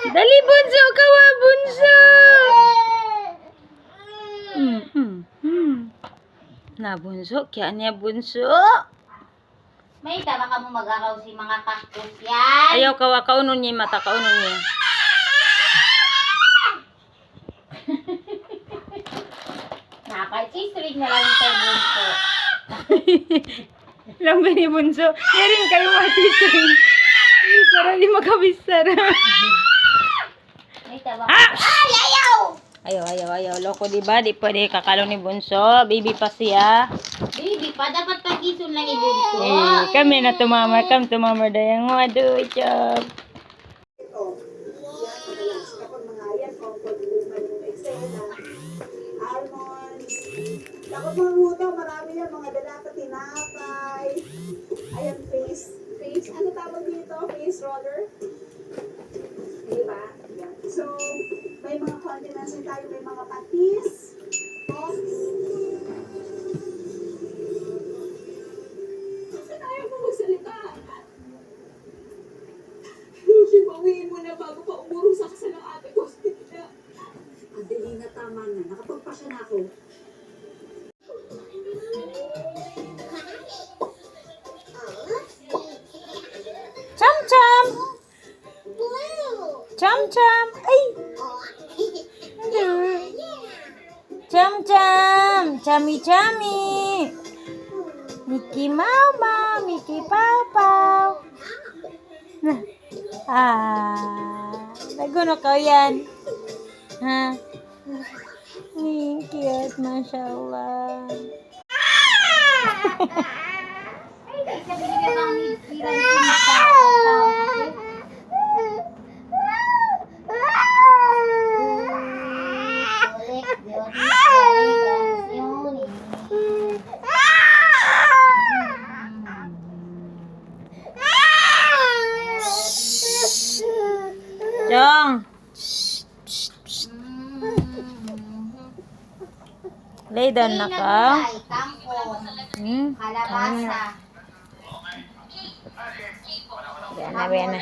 Dali, bunso, kawa, bunso. Na, bunso, kaya niya, bunso. May tama ka mo mag-araw si mga cactus yan. Ayaw, kawa, kaunon niya, mata, kaunon niya. Nakakasistrig na lang ito, bunso. Lang ba ni bunso? Meron kayo matising. Para di makabisar. May tama ka. Ay, ayaw! Ayaw. Loko, diba? Di pwede kakalo ni bunso. Baby pa siya. Baby pa, dapat pag-ison lang ibunso. Kami na tumamar. Come tumamar dayang wado. Job. Kapag mga yan, comfort woman yung eksena, almonds, tapos mga utang, marami yan, mga dalata, tinapay, ayan, face, ano tawag dito? Face roller? Diba? Yan. So, may mga condiments din tayo, may mga patis, kasi ayaw mo magsalita. Lucy, bawiin mo na bago pa umurong sa kasal ng ate ko. Adelina, tama na. Nakapagpasya na ako. Cham cham. Cham cham. Ay. Cham cham. Chami chami. Mickey Mama, Mickey Papa. Naguno ka yan. Ha? Cute, mashallah. Jong. Lay down na ka. Kalabasa. Yan na.